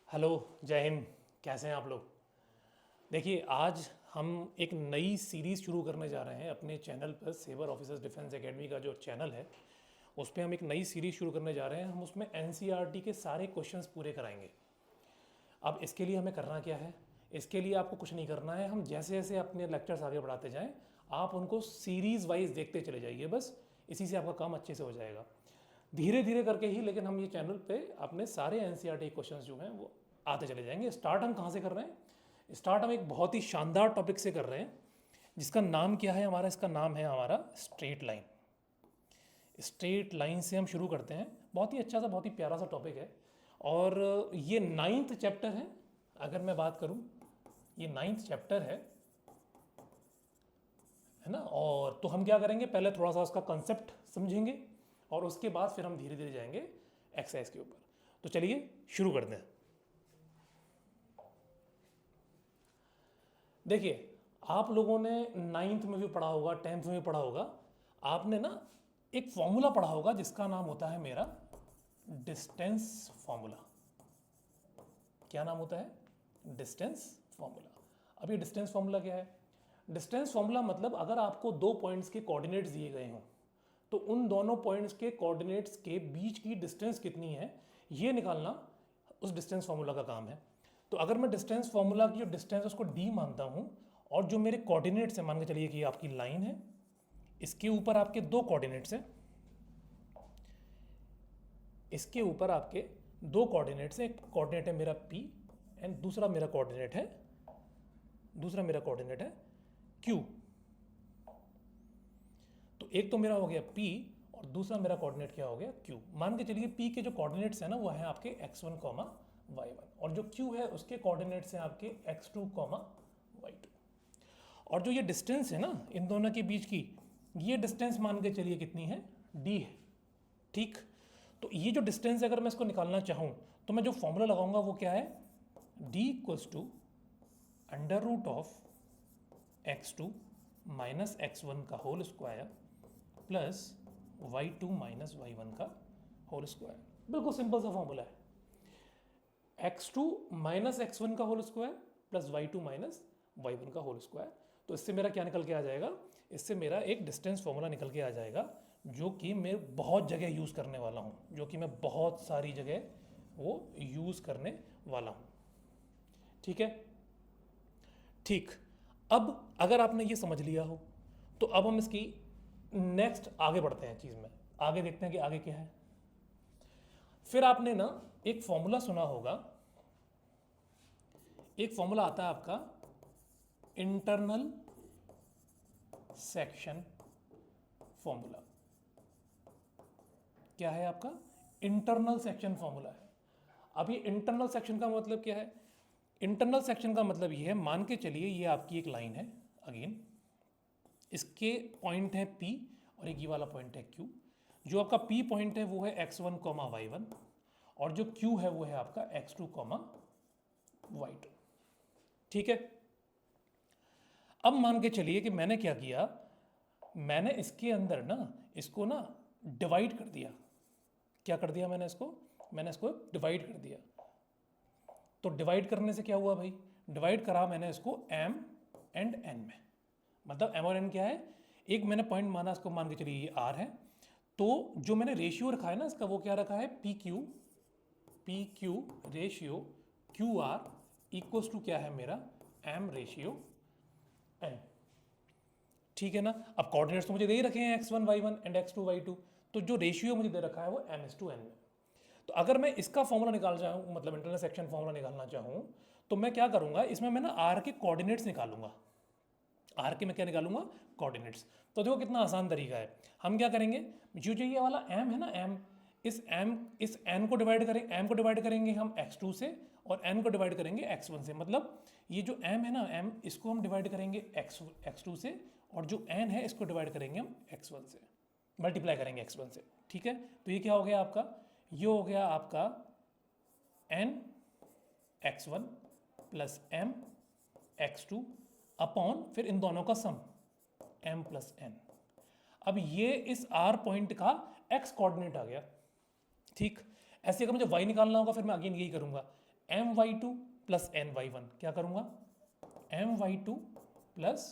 Hello, जय हिंद। कैसे हैं आप लोग? देखिए, आज हम एक नई सीरीज़ शुरू करने जा रहे हैं अपने चैनल पर। सेबर ऑफिसर्स डिफेंस एकेडमी का जो चैनल है उस पर हम एक नई सीरीज़ शुरू करने जा रहे हैं। हम उसमें एनसीईआरटी के सारे क्वेश्चंस पूरे कराएंगे। अब इसके लिए हमें करना क्या है? इसके लिए आपको कुछ नहीं करना है। हम जैसे जैसे अपने लेक्चर्स आगे बढ़ाते जाएं, आप उनको सीरीज़ वाइज देखते चले जाइए। बस इसी से आपका काम अच्छे से हो जाएगा, धीरे धीरे करके ही। लेकिन हम ये चैनल पे अपने सारे एनसीईआरटी क्वेश्चंस जो हैं वो आते चले जाएंगे। स्टार्ट हम कहाँ से कर रहे हैं? स्टार्ट हम एक बहुत ही शानदार टॉपिक से कर रहे हैं, जिसका नाम क्या है हमारा? इसका नाम है हमारा स्ट्रेट लाइन। स्ट्रेट लाइन से हम शुरू करते हैं। बहुत ही अच्छा सा, बहुत ही प्यारा सा टॉपिक है। और ये 9th चैप्टर है। अगर मैं बात करूं, ये 9th चैप्टर है ना। और तो हम क्या करेंगे, पहले थोड़ा सा उसका कंसेप्ट समझेंगे और उसके बाद फिर हम धीरे धीरे जाएंगे एक्सरसाइज के ऊपर। तो चलिए शुरू करते हैं। देखिए, आप लोगों ने 9th में भी पढ़ा होगा, 10th में भी पढ़ा होगा। आपने ना एक फॉर्मूला पढ़ा होगा जिसका नाम होता है मेरा डिस्टेंस फॉर्मूला। क्या नाम होता है? Distance formula. अब ये डिस्टेंस फॉर्मूला क्या है? डिस्टेंस फॉर्मूला मतलब अगर आपको दो पॉइंट्स के कोऑर्डिनेट्स दिए गए हों तो उन दोनों पॉइंट्स के कोऑर्डिनेट्स के बीच की डिस्टेंस कितनी है ये निकालना उस डिस्टेंस फॉर्मूला का काम है। तो अगर मैं डिस्टेंस फॉर्मूला की जो डिस्टेंस उसको डी मानता हूँ और जो मेरे कोऑर्डिनेट्स हैं, मान के चलिए कि आपकी लाइन है, इसके ऊपर आपके दो कोऑर्डिनेट्स हैं, इसके ऊपर आपके दो कोऑर्डिनेट्स हैं। एक कोऑर्डिनेट है मेरा पी एंड दूसरा मेरा कोऑर्डिनेट है क्यू। तो एक तो मेरा हो गया P और दूसरा मेरा कोऑर्डिनेट क्या हो गया? Q। मान के चलिए P के जो कोऑर्डिनेट्स हैं ना वो हैं आपके x1, y1 और जो Q है उसके कोऑर्डिनेट्स हैं आपके x2, y2। और जो ये डिस्टेंस है ना इन दोनों के बीच की, ये डिस्टेंस मान के चलिए कितनी है? D है। ठीक। तो ये जो डिस्टेंस है अगर मैं इसको निकालना चाहूँ तो मैं जो फॉर्मूला लगाऊंगा वो क्या है? D equals to under root of x2 minus x1 का whole square plus y2 minus y1 का होल स्क्वायर। बिल्कुल सिंपल सा फॉर्मूला है। x2 माइनस x1 का whole square plus y2 minus y1 का होल स्क्वायर। तो इससे मेरा क्या निकल के आ जाएगा? इससे मेरा एक डिस्टेंस फॉर्मूला निकल के आ जाएगा जो कि मैं बहुत जगह यूज़ करने वाला हूँ, जो कि मैं बहुत सारी जगह वो यूज़ करने वाला हूँ। ठीक है। ठीक। अब अगर आपने ये समझ लिया हो तो अब हम इसकी नेक्स्ट आगे बढ़ते हैं चीज़ में। आगे देखते हैं कि आगे क्या है। फिर आपने ना एक फॉर्मूला सुना होगा, एक फॉर्मूला आता है आपका इंटरनल सेक्शन फॉर्मूला। क्या है आपका? इंटरनल सेक्शन फॉर्मूला है। अब ये इंटरनल सेक्शन का मतलब क्या है? इंटरनल सेक्शन का मतलब ये है, मान के चलिए ये आपकी एक लाइन है, अगेन इसके पॉइंट है P और एक ये वाला पॉइंट है Q। जो आपका P पॉइंट है वो है x1, y1 और जो Q है वो है आपका x2, y2। ठीक है। अब मान के चलिए कि मैंने क्या किया, मैंने इसके अंदर ना इसको ना डिवाइड कर दिया। क्या कर दिया मैंने इसको? मैंने इसको डिवाइड कर दिया। तो डिवाइड करने से क्या हुआ भाई? डिवाइड करा मैंने इसको m एंड n में। मतलब m और n क्या है? एक मैंने पॉइंट माना, इसको मान के चलिए ये r है। तो जो मैंने रेशियो रखा है ना इसका, वो क्या रखा है? P Q ratio Q R equals to क्या है मेरा? m ratio n। ठीक है ना। अब कोऑर्डिनेट्स तो मुझे दे ही रखे हैं x1, y1 and x2, y2। तो जो रेशियो मुझे दे रखा है वो m/n में। तो अगर मैं इसका फॉर्मूला निकाल चाहूँ, मतलब इंटरनल सेक्शन फॉर्मूला निकालना चाहूँ, तो मैं क्या करूँगा, इसमें मैं ना r के कोऑर्डिनेट्स निकालूंगा। आर के मैं क्या निकालूंगा? कोऑर्डिनेट्स। तो देखो कितना आसान तरीका है। हम क्या करेंगे, जो जो ये वाला m है ना, इस n को डिवाइड करें, m को डिवाइड करेंगे हम x2 से और n को डिवाइड करेंगे x1 से। मतलब ये जो m है ना, m इसको हम डिवाइड करेंगे x2 से और जो n है इसको डिवाइड करेंगे हम x1 से, मल्टीप्लाई करेंगे x1 से। ठीक है। तो ये क्या हो गया आपका? ये हो गया आपका n x1 plus m x2 upon फिर इन दोनों का सम m प्लस n। अब ये इस r पॉइंट का x कोऑर्डिनेट आ गया। ठीक। ऐसे अगर मुझे y निकालना होगा फिर मैं अगेन यही करूंगा, my2 प्लस ny1, क्या करूँगा my2 plus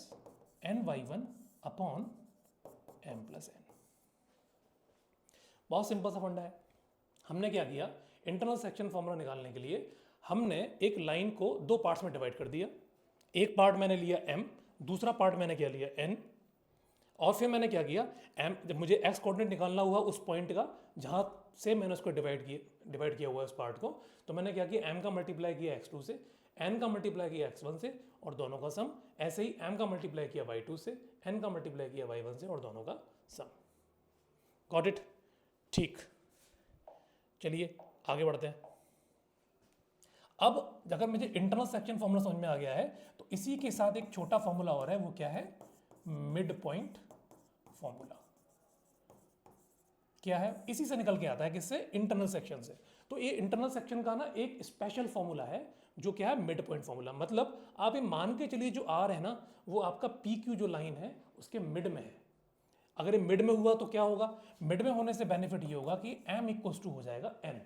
ny1 upon m plus n। बहुत सिंपल सा फंडा है। हमने क्या किया, इंटरनल सेक्शन फॉर्मूला निकालने के लिए हमने एक लाइन को दो पार्ट्स में डिवाइड कर दिया। एक पार्ट मैंने लिया m, दूसरा पार्ट मैंने क्या लिया n, और फिर मैंने क्या किया m, जब मुझे x कोऑर्डिनेट निकालना हुआ उस पॉइंट का जहाँ से मैंने उसको डिवाइड किया हुआ है उस पार्ट को, तो मैंने क्या किया m का मल्टीप्लाई किया x2 से, n का मल्टीप्लाई किया x1 से और दोनों का सम, ऐसे ही m का मल्टीप्लाई किया y2 से, n का मल्टीप्लाई किया y1 से और दोनों का सम। Got it? ठीक, चलिए आगे बढ़ते हैं। अब अगर मुझे इंटरनल सेक्शन फॉर्मूला समझ में आ गया है तो इसी के साथ एक छोटा फॉर्मूला और है, वो क्या है, मिड पॉइंट फॉर्मूला। क्या है, इसी से निकल के आता है, किससे, इंटरनल सेक्शन से। तो ये इंटरनल सेक्शन का ना एक स्पेशल फॉर्मूला है जो क्या है, मिड पॉइंट फॉर्मूला। मतलब आप ये मान के चलिए जो आर है ना वो आपका पी क्यू जो लाइन है उसके मिड में है। अगर ये मिड में हुआ तो क्या होगा, मिड में होने से बेनिफिट ये होगा कि m इक्वल्स टू हो जाएगा n।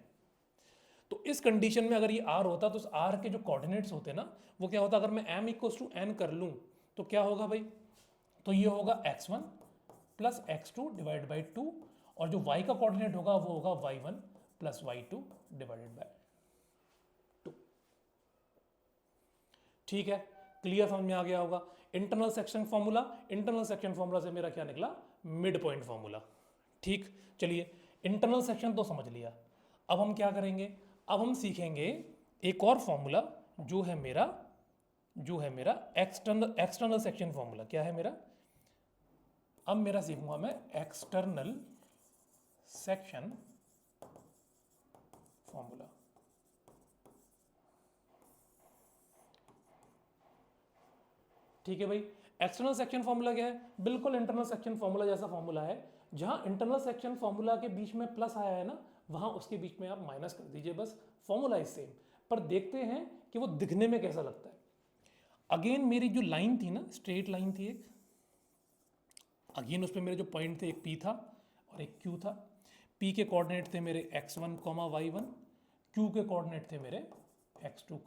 तो इस कंडीशन में अगर ये r होता तो उस r के जो कोऑर्डिनेट्स होते ना वो क्या होता, अगर मैं m इक्वल्स टू n कर लूँ तो क्या होगा भाई, तो ये होगा x1 plus x2 divide by 2 और जो y का कोऑर्डिनेट होगा वो होगा y1 plus y2 divided by 2। ठीक है, क्लियर समझ में आ गया होगा। Internal section formula, internal section formula से मेरा क्या निकला, मिड पॉइंट फॉर्मूला। ठीक, चलिए इंटरनल सेक्शन तो समझ लिया। अब हम क्या करेंगे, अब हम सीखेंगे एक और फॉर्मूला जो है मेरा एक्सटर्नल सेक्शन फॉर्मूला। क्या है मेरा, अब मेरा सीखूंगा मैं एक्सटर्नल सेक्शन फॉर्मूला। ठीक है भाई, एक्सटर्नल सेक्शन फॉर्मूला क्या है, बिल्कुल इंटरनल सेक्शन फॉर्मूला जैसा फॉर्मूला है। जहां इंटरनल सेक्शन फॉर्मूला के बीच में प्लस आया है ना, वहां उसके बीच में आप माइनस कर दीजिए, बस फॉर्मूला इज सेम। पर देखते हैं कि वो दिखने में कैसा लगता है। अगेन मेरी जो लाइन थी ना, स्ट्रेट लाइन थी एक, अगेन उस पर मेरे जो पॉइंट थे, एक P था और एक Q था। P के कोऑर्डिनेट थे मेरे x1, y1, Q के कोऑर्डिनेट थे मेरे x2,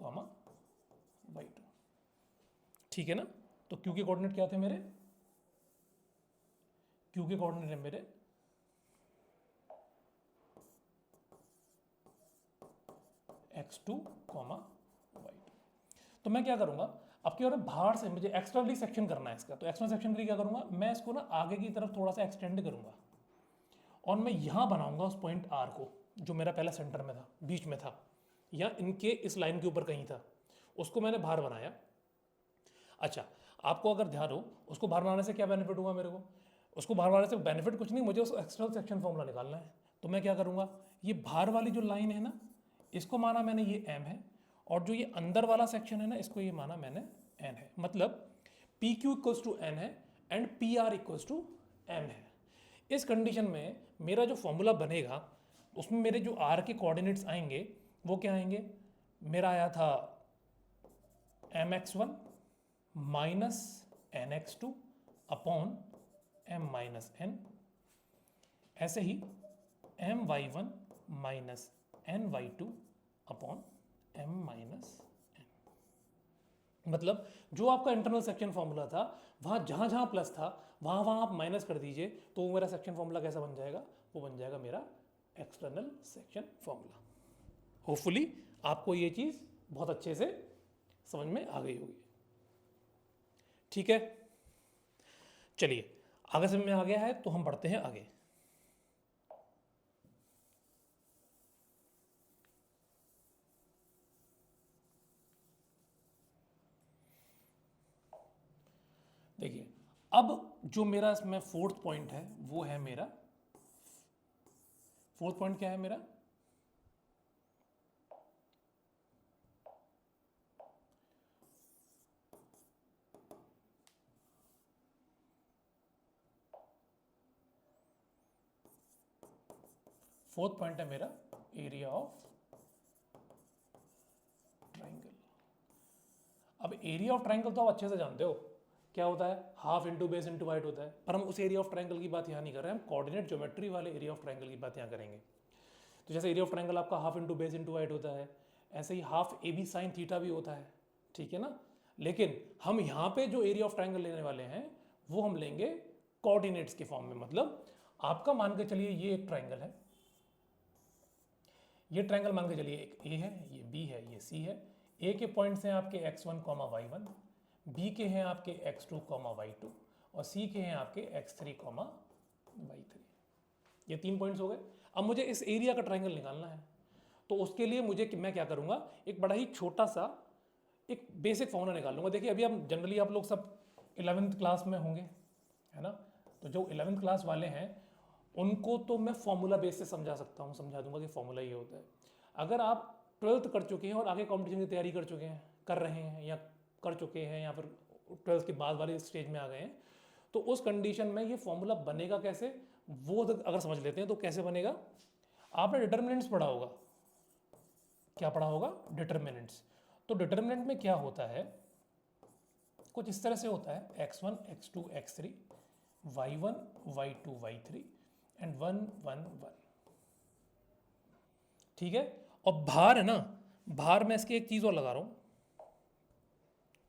y2। ठीक है ना, तो Q के कोऑर्डिनेट क्या थे मेरे, Q के कोऑर्डिनेट है मेरे x2, y2। तो मैं क्या करूंगा, अब क्या हो रहा है, बाहर से मुझे एक्सटर्नली सेक्शन करना है इसका, तो एक्सटर्नल सेक्शन के लिए क्या करूंगा, मैं इसको ना आगे की तरफ थोड़ा सा एक्सटेंड करूंगा और मैं यहां बनाऊंगा उस पॉइंट R को जो मेरा पहला सेंटर में था, बीच में था, या इनके इस लाइन के ऊपर कहीं था, उसको मैंने बाहर बनाया। अच्छा, आपको अगर ध्यान हो, उसको बाहर बनाने से क्या बेनिफिट हुआ मेरे को, उसको बाहर बनाने से बेनिफिट कुछ नहीं, मुझे उस एक्सटर्नल सेक्शन फॉर्मूला निकालना है। तो मैं क्या करूंगा, ये बाहर वाली जो लाइन है ना, इसको माना मैंने ये m है, और जो ये अंदर वाला सेक्शन है ना, इसको ये माना मैंने n है। मतलब P Q equals to n है and P R equals to m है। इस कंडीशन में मेरा जो फॉर्मूला बनेगा उसमें मेरे जो r के कोऑर्डिनेट्स आएंगे वो क्या आएंगे, मेरा आया था mx1 minus nx2 upon m minus n, ऐसे ही my1 minus ny2 upon m minus n। मतलब जो आपका इंटरनल सेक्शन फॉर्मूला था वहाँ जहाँ जहाँ प्लस था वहाँ आप माइनस कर दीजिए, तो वो मेरा सेक्शन फॉर्मूला कैसा बन जाएगा, वो बन जाएगा मेरा एक्सटर्नल सेक्शन फॉर्मूला। होपफुली आपको ये चीज़ बहुत अच्छे से समझ में आ गई होगी। ठीक है, चलिए आगे समझ में आ गया है तो हम बढ़ते हैं आगे। देखिए, अब जो मेरा इसमें फोर्थ पॉइंट है वो है मेरा, फोर्थ पॉइंट क्या है मेरा, फोर्थ पॉइंट है मेरा एरिया ऑफ ट्राइंगल। अब एरिया ऑफ ट्राइंगल तो आप अच्छे से जानते हो क्या होता है, half into base into height होता है, पर हम उस एरिया ऑफ ट्राइंगल की बात यहाँ नहीं कर रहे हैं, हम कोऑर्डिनेट ज्योमेट्री वाले एरिया ऑफ ट्राइंगल की बात यहाँ करेंगे। तो जैसे एरिया ऑफ ट्राइंगल आपका half into base into height होता है, ऐसे ही half A B sine theta भी होता है, ठीक है ना। लेकिन हम यहाँ पे जो एरिया ऑफ ट्राइंगल लेने वाले हैं वो हम लेंगे कोऑर्डिनेट्स के फॉर्म में। मतलब आपका मान के चलिए ये एक ट्राइंगल है, ये ट्राइंगल मान के चलिए एक ए है, ये बी है, ये सी है। ए के पॉइंट्स हैं आपके x1, y1, बी के हैं आपके x2, y2 और सी के हैं आपके x3, y3। ये 3 पॉइंट्स हो गए। अब मुझे इस एरिया का ट्राइंगल निकालना है, तो उसके लिए मुझे मैं क्या करूँगा, एक बड़ा ही छोटा सा एक बेसिक फॉर्मूला निकाल लूँगा। देखिए अभी हम जनरली आप लोग सब 11th क्लास में होंगे, है ना। तो जो 11th क्लास वाले हैं उनको तो मैं फॉर्मूला बेस से समझा सकता हूँ, समझा दूंगा कि फॉर्मूला ये होता है। अगर आप 12th कर चुके हैं और आगे कॉम्पिटिशन की तैयारी कर चुके हैं, कर रहे हैं या कर चुके हैं या फिर 12th के बाद वाले स्टेज में आ गए हैं, तो उस कंडीशन में ये फॉर्मूला बनेगा कैसे, वो अगर समझ लेते हैं तो कैसे बनेगा। आपने डिटर्मिनेंट्स पढ़ा होगा, क्या पढ़ा होगा, डिटर्मिनेंट्स। तो डिटर्मिनेंट में क्या होता है, कुछ इस तरह से होता है x1, x2, x3, y1, y2, y3 and 1, 1, 1, ठीक है। और भार है ना, भार में इसके एक चीज और लगा रहा हूं,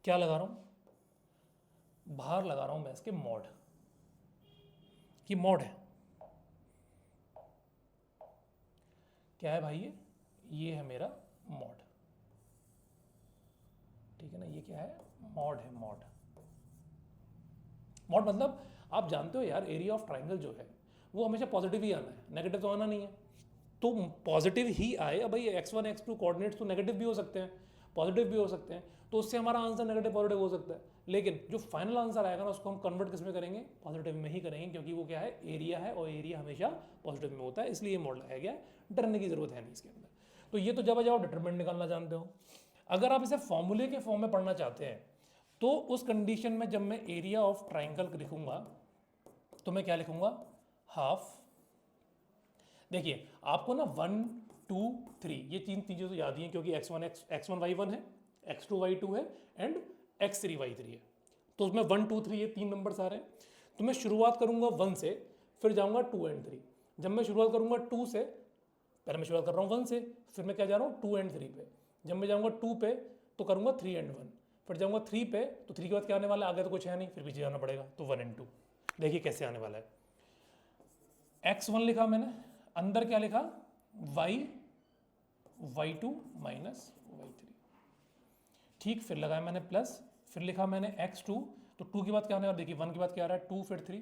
क्या लगा रहा हूं, भार लगा रहा हूं मैं इसके मॉड, कि मॉड है, क्या है भाई, ये है मेरा मॉड, ठीक है ना। ये क्या है, मॉड है, मॉड। मॉड मतलब आप जानते हो यार, एरिया ऑफ ट्राइंगल जो है वो हमेशा पॉजिटिव ही आना है, नेगेटिव तो आना नहीं है। तो पॉजिटिव ही आए। अब भाई x1, x2 कोऑर्डिनेट्स तो नेगेटिव भी हो सकते हैं, पॉजिटिव भी हो सकते हैं, तो उससे हमारा आंसर नेगेटिव पॉजिटिव हो सकता है। लेकिन जो फाइनल आंसर आएगा ना उसको हम कन्वर्ट किस में करेंगे, पॉजिटिव में ही करेंगे, क्योंकि वो क्या है, एरिया है और एरिया हमेशा पॉजिटिव में होता है, इसलिए मॉड लगाया गया है। डरने की जरूरत है नहीं इसके अंदर। तो ये तो जब आप डिटरमिनेंट निकालना जानते हो। अगर आप इसे फॉर्मूले के फॉर्म में पढ़ना चाहते हैं तो उस कंडीशन में जब मैं एरिया ऑफ ट्राइंगल लिखूंगा तो मैं क्या लिखूंगा, हाफ। देखिए आपको ना 1, 2, 3 ये 3 चीजें तो याद ही हैं, क्योंकि x1 y1 है, x2 y2 है एंड x3 y3 है। तो उसमें 1, 2, 3 ये 3 नंबर्स आ रहे हैं। तो मैं शुरुआत करूंगा 1 से, फिर जाऊंगा 2 एंड 3। जब मैं शुरुआत करूंगा 2 से, पहले मैं शुरुआत कर रहा हूँ 1 से, फिर मैं क्या जा रहा हूँ 2 एंड 3 पे। जब मैं जाऊँगा 2 पे तो करूँगा 3 एंड 1, फिर जाऊँगा 3 पे, तो 3 के बाद क्या आने वाला है, आगे तो कुछ है नहीं, फिर पीछे जाना पड़ेगा, तो 1 एंड 2। देखिए कैसे आने वाला है। x1 लिखा मैंने, अंदर क्या लिखा, y2 माइनस y3, ठीक। फिर लगाया मैंने प्लस, फिर लिखा मैंने x2, तो 2 के बाद क्या आने वाला, देखिए 1 के बाद क्या आ रहा है 2, फिर 3,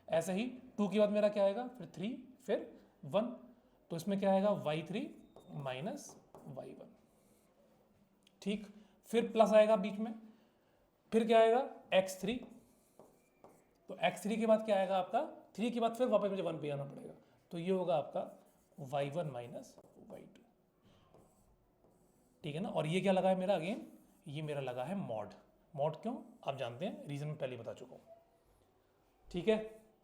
ऐसे ही 2 के बाद मेरा क्या आएगा, फिर 3, फिर 1, तो इसमें क्या आएगा y3 माइनस y1, ठीक। फिर प्लस आएगा बीच में, फिर क्या आएगा x3, तो x3 के बाद क्या आएगा आपका, 3 के बाद फिर वापस मुझे 1 पे आना पड़ेगा, तो ये होगा आपका y1 माइनस y2, ठीक है ना। और ये क्या लगा है मेरा, अगेन ये मेरा लगा है मॉड। मॉड क्यों, आप जानते हैं, रीजन में पहले बता चुका हूं, ठीक है,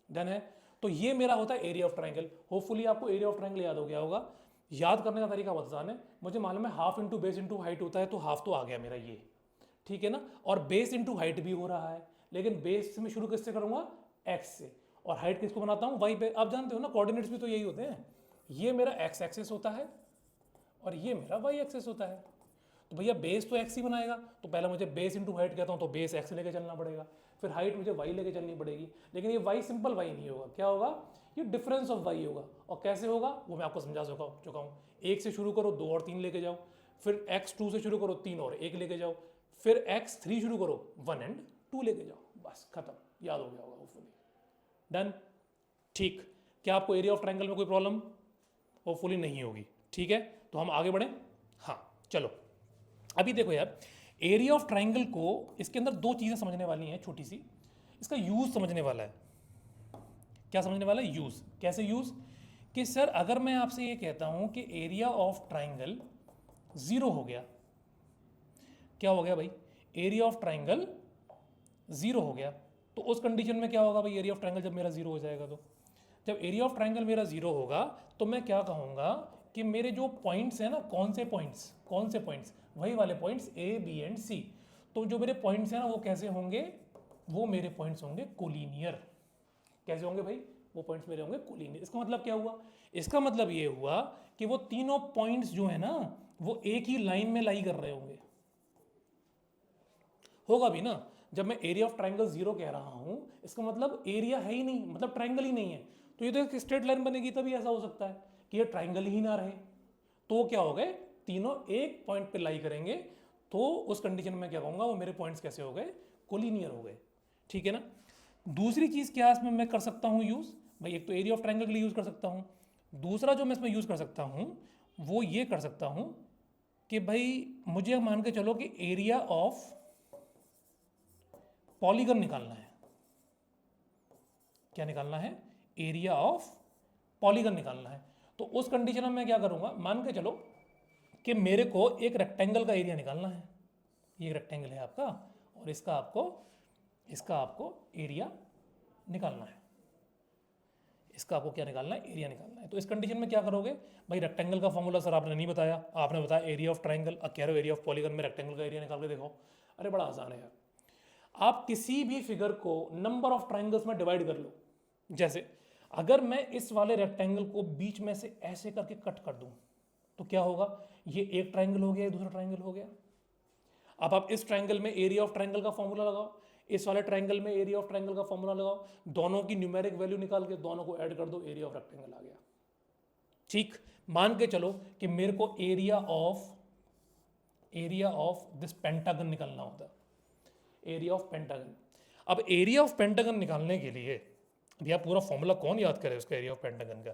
डन है। तो ये मेरा होता है एरिया ऑफ ट्राइंगल। होपफुली आपको एरिया ऑफ ट्राइंगल याद हो गया होगा। याद करने का तरीका बहुत आसान है, मुझे मालूम है half into base into height होता है, तो हाफ तो आ गया मेरा ये, ठीक है ना। और बेस इंटू हाइट भी हो रहा है, लेकिन बेस में शुरू किससे करूंगा, x से, और हाइट किसको बनाता हूं, y पे। आप जानते हो ना कोऑर्डिनेट्स भी तो यही होते हैं, ये मेरा x एक्सेस होता है और ये मेरा y एक्सेस होता है। तो भैया बेस तो x ही बनाएगा, तो पहले मुझे बेस इंटू हाइट कहता हूँ, तो बेस x लेके चलना पड़ेगा, फिर हाइट मुझे y लेके चलनी पड़ेगी। लेकिन ये y सिंपल y नहीं होगा, क्या होगा, ये डिफरेंस ऑफ y होगा। और कैसे होगा वो मैं आपको समझा चुका हूँ। 1 से शुरू करो, 2 और 3 लेके जाओ, फिर x2 से शुरू करो, 3 और 1 लेके जाओ, फिर x3 शुरू करो, 1 एंड 2 लेके जाओ, बस खत्म, याद हो गया होगा होपफुली, डन, ठीक। क्या आपको एरिया ऑफ ट्राइंगल में कोई प्रॉब्लम, होपफुली नहीं होगी, ठीक है। तो हम आगे बढ़ें, हाँ चलो। अभी देखो यार, एरिया ऑफ ट्राइंगल को इसके अंदर 2 चीज़ें समझने वाली हैं, छोटी सी, इसका यूज समझने वाला है। क्या समझने वाला है, यूज। कैसे यूज, कि सर अगर मैं आपसे ये कहता हूं कि एरिया ऑफ ट्राइंगल 0 हो गया, क्या हो गया भाई, एरिया ऑफ ट्राइंगल 0 हो गया, तो उस कंडीशन में क्या होगा भाई, एरिया ऑफ ट्राइंगल जब मेरा 0 हो जाएगा, तो जब एरिया ऑफ ट्राइंगल मेरा 0 होगा तो मैं क्या कहूँगा कि मेरे जो पॉइंट्स हैं ना, कौन से पॉइंट्स, वही वाले पॉइंट्स ए बी एंड सी। तो जो मेरे पॉइंट्स हैं ना वो कैसे होंगे, वो मेरे पॉइंट्स होंगे कोलिनियर। कैसे होंगे भाई, वो पॉइंट्स मेरे होंगे कोलिनियर। इसका मतलब क्या हुआ, इसका मतलब ये हुआ कि वो तीनों पॉइंट्स जो है ना वो एक ही लाइन में लाई कर रहे होंगे, होगा भी ना। जब मैं एरिया ऑफ ट्राइंगल 0 कह रहा हूं, इसका मतलब एरिया है ही नहीं, मतलब ट्राइंगल ही नहीं है। तो ये तो एक स्ट्रेट लाइन बनेगी, तभी ऐसा हो सकता है कि ये ट्राइंगल ही ना रहे। तो क्या हो गए, तीनों एक पॉइंट पे लाई करेंगे, तो उस कंडीशन में क्या कहूंगा, वो मेरे पॉइंट्स कैसे हो गए, कोलिनियर हो गए। ठीक है ना। दूसरी चीज क्या इसमें मैं कर सकता हूं यूज, भाई एक तो एरिया ऑफ ट्राइंगल के लिए यूज कर सकता हूं, दूसरा जो मैं इसमें यूज कर सकता हूं वो ये कर सकता हूं कि भाई मुझे मान के चलो कि एरिया ऑफ पॉलीगन निकालना है। क्या निकालना है, एरिया ऑफ पॉलीगन निकालना है। तो उस कंडीशन में मैं क्या करूंगा, मान के चलो कि मेरे को एक रेक्टेंगल का एरिया निकालना है। ये रेक्टेंगल है आपका, और इसका आपको एरिया निकालना है। इसका आपको क्या निकालना है, एरिया निकालना है। तो इस कंडीशन में क्या करोगे, भाई रेक्टेंगल का फॉर्मूला सर आपने नहीं बताया, आपने बताया एरिया ऑफ ट्राइंगल, अब कह रहे हो एरिया ऑफ पॉलीगन में रेक्टेंगल का एरिया निकाल के देखो। अरे बड़ा आसान है यार, आप किसी भी फिगर को नंबर ऑफ ट्राइंगल्स में डिवाइड कर लो। जैसे अगर मैं इस वाले रेक्टेंगल को बीच में से ऐसे करके कट कर दूं, तो क्या होगा, ये एक ट्राइंगल हो गया, दूसरा ट्राइंगल हो गया। अब आप इस ट्राइंगल में एरिया ऑफ ट्राइंगल का फॉर्मूला लगाओ, इस वाले ट्राइंगल में एरिया ऑफ ट्राइंगल का फॉर्मूला लगाओ, दोनों की न्यूमेरिक वैल्यू निकाल के दोनों को ऐड कर दो, एरिया ऑफ रेक्टेंगल आ गया। ठीक, मान के चलो कि मेरे को एरिया ऑफ दिस पेंटागन निकालना होता, एरिया ऑफ पेंटागन। अब एरिया ऑफ पेंटागन निकालने के लिए भैया पूरा फॉर्मूला कौन याद करे उसका, एरिया ऑफ पेंटागन का।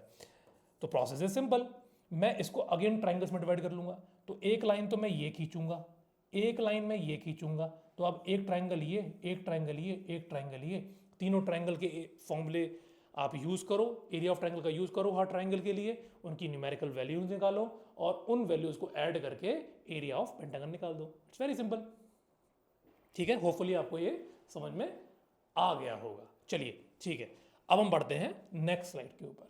तो प्रोसेस इज सिंपल, मैं इसको अगेन ट्राइंगल्स में डिवाइड कर लूंगा। तो एक लाइन तो मैं ये खींचूंगा, एक लाइन में ये खींचूंगा, तो अब एक ट्राइंगल ये, एक ट्राइंगल ये, एक ट्राइंगल ये, तीनों ट्राइंगल के फॉर्मूले आप यूज़ करो, एरिया ऑफ ट्राइंगल का यूज़ करो हर ट्राइंगल के लिए, उनकी न्यूमेरिकल वैल्यूज निकालो और उन वैल्यूज को ऐड करके एरिया ऑफ पेंटागन निकाल दो। It's very simple. ठीक है, होपफुली आपको ये समझ में आ गया होगा। चलिए ठीक है, अब हम बढ़ते हैं नेक्स्ट स्लाइड के ऊपर।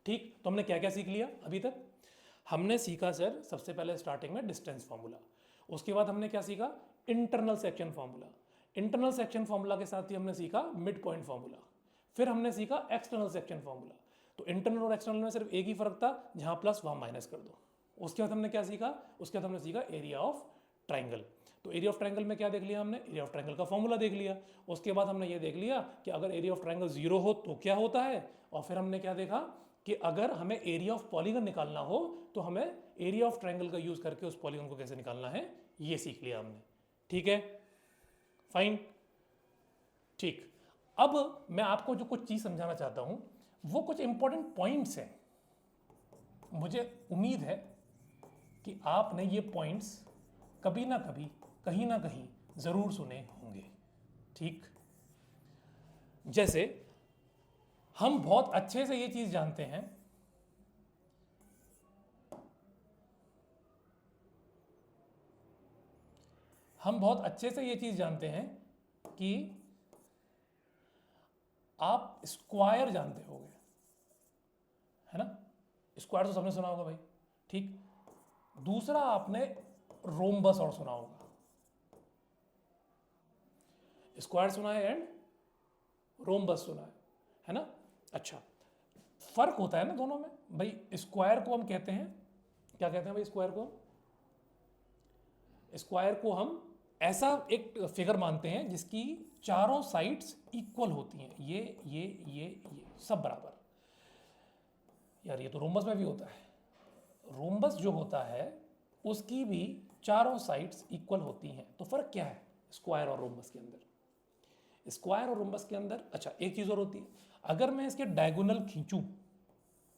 ठीक, तो हमने क्या क्या सीख लिया अभी तक। हमने सीखा सर सबसे पहले स्टार्टिंग में डिस्टेंस फार्मूला, उसके बाद हमने क्या सीखा, internal section formula. Internal section formula के साथ ही हमने सीखा मिड पॉइंट फार्मूला। फिर हमने सीखा एक्सटर्नल सेक्शन फार्मूला। तो इंटरनल और एक्सटर्नल में सिर्फ एक ही फर्क था, जहां प्लस वहां माइनस कर दो। उसके बाद हमने क्या सीखा, उसके बाद हमने सीखा एरिया ऑफ ट्राइंगल। तो एरिया ऑफ ट्राइंगल में क्या देख लिया हमने, एरिया ऑफ ट्राइंगल का फॉर्मूला देख लिया। उसके बाद हमने ये देख लिया कि अगर एरिया ऑफ ट्राइंगल 0 हो तो क्या होता है, और फिर हमने क्या देखा कि अगर हमें एरिया ऑफ पॉलीगन निकालना हो तो हमें एरिया ऑफ ट्राइंगल का यूज करके उस पॉलीगन को कैसे निकालना है, ये सीख लिया हमने। ठीक है, फाइन। ठीक, अब मैं आपको जो कुछ चीज समझाना चाहता हूं वो कुछ इंपॉर्टेंट पॉइंट्स हैं। मुझे उम्मीद है कि आपने ये पॉइंट्स कभी ना कभी कहीं ना कहीं जरूर सुने होंगे। ठीक, जैसे हम बहुत अच्छे से ये चीज जानते हैं कि आप स्क्वायर जानते होंगे, है ना। स्क्वायर तो सबने सुना होगा भाई। ठीक, दूसरा आपने रोम्बस और सुना होगा। स्क्वायर सुना है एंड रोम्बस सुना है ना। अच्छा, फर्क होता है ना दोनों में भाई। स्क्वायर को हम कहते हैं, क्या कहते हैं भाई, स्क्वायर को हम ऐसा एक फिगर मानते हैं जिसकी चारों साइड्स इक्वल होती हैं, ये सब बराबर। यार ये तो रोम्बस में भी होता है। रोम्बस जो होता है उसकी भी चारों साइड्स इक्वल होती हैं। तो फर्क क्या है स्क्वायर और रोम्बस के अंदर, स्क्वायर और रोम्बस के अंदर। अच्छा, एक चीज और होती है, अगर मैं इसके डायगोनल खींचूं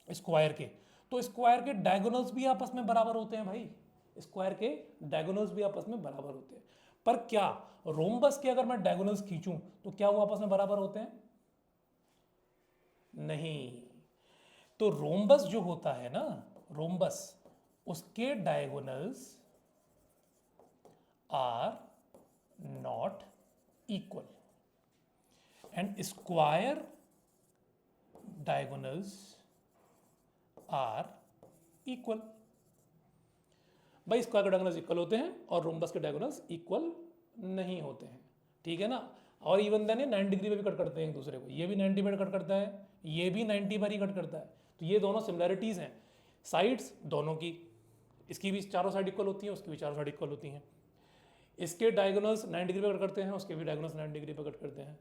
स्क्वायर के, तो स्क्वायर के डायगोनल्स भी आपस में बराबर होते हैं भाई। स्क्वायर के डायगोनल्स भी आपस में बराबर होते हैं। पर क्या रोम्बस के अगर मैं डायगोनल्स खींचूं तो क्या वो आपस में बराबर होते हैं, नहीं। तो रोम्बस जो होता है ना, रोम्बस, उसके diagonals are not equal and square diagonals are equal. भाई स्क्वायर के डायगोनल्स इक्वल होते हैं और रोम्बस के डायगोनल्स इक्वल नहीं होते हैं। ठीक है ना। और इवन देन 90 डिग्री में भी कट करते हैं एक दूसरे को, ये भी 90 पर कट करता है, ये भी 90 पर ही कट करता है। तो ये दोनों सिमिलैरिटीज हैं। साइड्स दोनों की, इसकी भी चारों साइड इक्वल होती हैं, उसकी भी चारों साइड इक्वल होती हैं। इसके डायगोनल्स 90 डिग्री पे कट करते हैं, उसके भी डायगोनल्स 90 डिग्री पे कट करते हैं।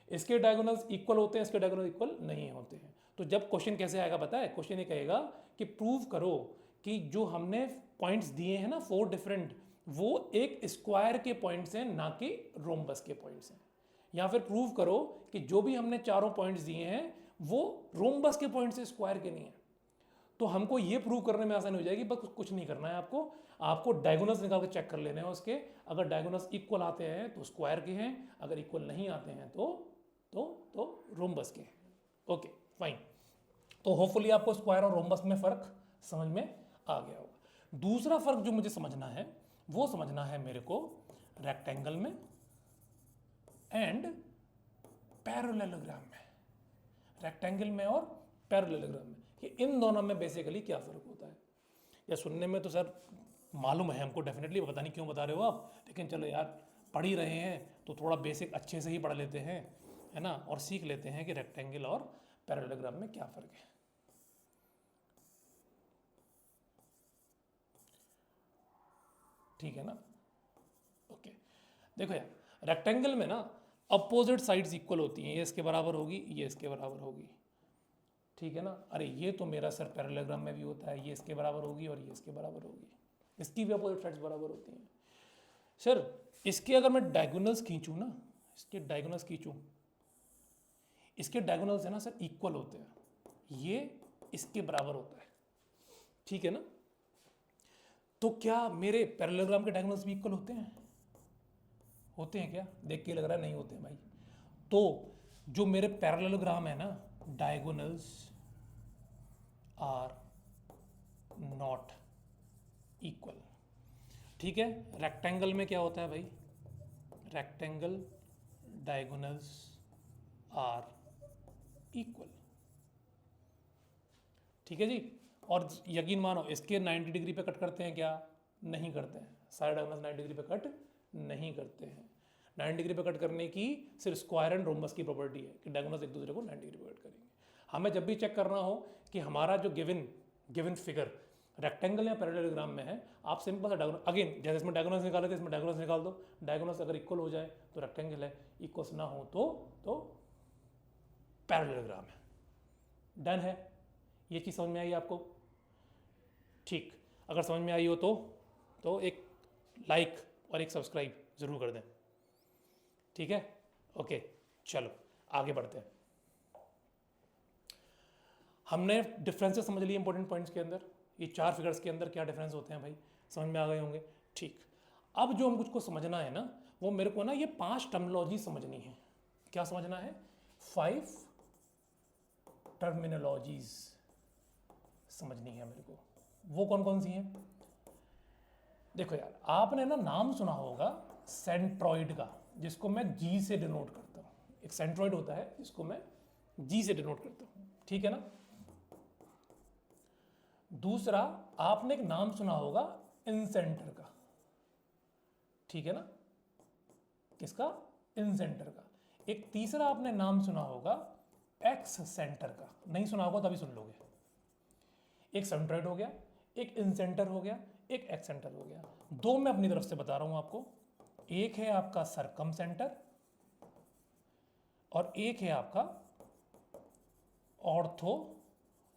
इसके डायगोनल्स इक्वल होते हैं, इसके डायगोनल्स इक्वल नहीं होते हैं। तो जब क्वेश्चन कैसे आएगा पता है, क्वेश्चन ये कहेगा कि प्रूव करो कि जो हमने पॉइंट्स दिए हैं ना 4 डिफरेंट, वो एक स्क्वायर के पॉइंट्स हैं, ना कि रोम्बस के पॉइंट्स हैं। या फिर प्रूव करो कि जो भी हमने चारों पॉइंट्स दिए हैं वो रोम्बस के पॉइंट्स से स्क्वायर के नहीं है। तो हमको ये प्रूव करने में आसानी हो जाएगी, बस कुछ नहीं करना है आपको, आपको डायगोनल्स निकाल के चेक कर लेने हैं उसके। अगर डायगोनल्स इक्वल आते हैं तो स्क्वायर के हैं, अगर इक्वल नहीं आते हैं तो रोम्बस के हैं। Okay fine. तो होपफुली आपको स्क्वायर और रोम्बस में फ़र्क समझ में आ गया होगा। दूसरा फ़र्क जो मुझे समझना है वो समझना है मेरे को रेक्टेंगल में एंड पैरेललोग्राम में। रेक्टेंगल में और पैरेललोग्राम में, कि इन दोनों में बेसिकली क्या फ़र्क होता है। या सुनने में तो सर मालूम है हमको डेफिनेटली, पता नहीं क्यों बता रहे हो आप, लेकिन चलो यार पढ़ ही रहे हैं तो थोड़ा बेसिक अच्छे से ही पढ़ लेते हैं, है ना, और सीख लेते हैं कि रेक्टेंगल और पैरेललोग्राम में क्या फ़र्क है। ठीक है ना। ओके देखो यार, रेक्टेंगल में ना अपोजिट साइड्स इक्वल होती हैं, ये इसके बराबर होगी, ये इसके बराबर होगी। ठीक है ना। अरे ये तो मेरा सर पैरेललोग्राम में भी होता है, ये इसके बराबर होगी और ये इसके बराबर होगी, इसकी भी अपोजिट साइड्स बराबर होती हैं। सर इसके अगर मैं डायगोनल्स खींचूँ ना, इसके डायगोनल्स खींचूँ, इसके डायगोनल्स है ना सर इक्वल होते हैं, ये इसके बराबर होता है। ठीक है ना। तो क्या मेरे पैरेललोग्राम के डायगोनल्स भी इक्वल होते हैं? होते हैं क्या? देख के लग रहा है नहीं होते हैं भाई। तो जो मेरे पैरेललोग्राम है ना, डायगोनल्स आर नॉट इक्वल। ठीक है। रेक्टेंगल में क्या होता है भाई, रेक्टेंगल डायगोनल्स आर इक्वल। ठीक है जी। और यकीन मानो इसके 90 डिग्री पे कट करते हैं क्या? नहीं करते हैं। सारे डायगोनल्स 90 डिग्री पे कट नहीं करते हैं। 90 डिग्री पे कट करने की सिर्फ स्क्वायर एंड रोम्बस की प्रॉपर्टी है कि डायगोनल्स एक दूसरे को 90 डिग्री पे कट करेंगे। हमें जब भी चेक करना हो कि हमारा जो गिवन फिगर रेक्टेंगल या पैरेललोग्राम में है, आप सिंपल सा डायगोनल, अगेन जैसे इसमें डायगोनल्स निकाले थे इसमें डायगोनल्स निकाल दो। डायगोनल्स अगर इक्वल हो जाए तो रेक्टेंगल है, इक्वल्स ना हो तो पैरेललोग्राम है। डन है। ये चीज़ समझ में आई आपको? ठीक। अगर समझ में आई हो तो एक लाइक और एक सब्सक्राइब ज़रूर कर दें। ठीक है। ओके चलो आगे बढ़ते हैं। हमने डिफरेंसेस समझ लिए इंपॉर्टेंट पॉइंट्स के अंदर, ये 4 फिगर्स के अंदर क्या डिफरेंस होते हैं भाई, समझ में आ गए होंगे। ठीक। अब जो हम कुछ को समझना है ना, वो मेरे को ना ये 5 टर्मिनोलॉजी समझनी है। क्या समझना है? 5 टर्मिनोलॉजीज समझनी है मेरे को। वो कौन कौन सी हैं? देखो यार, आपने ना नाम सुना होगा सेंट्रॉइड का, जिसको मैं जी से डिनोट करता हूँ। एक सेंट्रॉइड होता है जिसको मैं जी से डिनोट करता हूँ। ठीक है ना। दूसरा, आपने एक नाम सुना होगा इंसेंटर का। ठीक है ना। किसका? इंसेंटर का। एक तीसरा आपने नाम सुना होगा एक्स सेंटर का। नहीं सुना होगा तभी सुन लोगे। एक सेंट्रॉइड हो गया, एक इंसेंटर हो गया, एक एक्स सेंटर हो गया। 2 मैं अपनी तरफ से बता रहा हूं आपको। एक है आपका सरकम सेंटर और एक है आपका ऑर्थो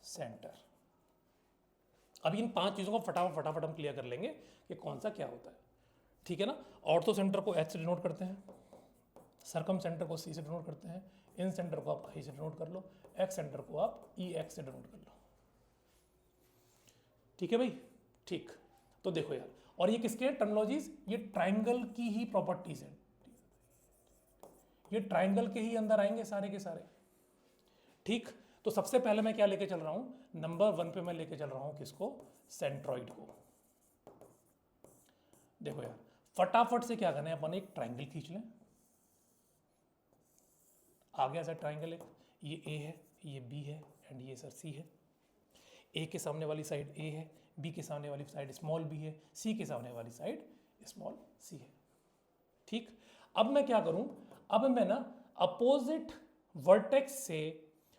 सेंटर। अब इन 5 चीज़ों को फटाफट हम क्लियर कर लेंगे कि कौन सा क्या होता है। ठीक है ना। ऑर्थो सेंटर को एच से डिनोट करते हैं, सरकम सेंटर को सी से डिनोट करते हैं, इन सेंटर को आप आई से डिनोट कर लो, एक्स सेंटर को आप ई एक्स से डिनोट कर लो। ठीक है भाई। ठीक। तो देखो यार, और ये किसके टर्मिनोलॉजीज? ये ट्राइंगल की ही प्रॉपर्टीज हैं, ये ट्राइंगल के ही अंदर आएंगे सारे के सारे। ठीक। तो सबसे पहले मैं क्या लेके चल रहा हूं? नंबर 1 पे मैं लेके चल रहा हूं किसको? सेंट्रॉइड को। देखो यार, फटाफट से क्या करना है, अपन एक ट्राइंगल खींच लें। आ गया सर ट्राइंगल एक, ये ए है, ये बी है एंड ये सर सी है। ए के सामने वाली साइड ए है, बी के सामने वाली साइड स्मॉल बी है, सी के सामने वाली साइड स्मॉल सी है। ठीक। अब मैं क्या करूं? अब मैं ना अपोजिट वर्टेक्स से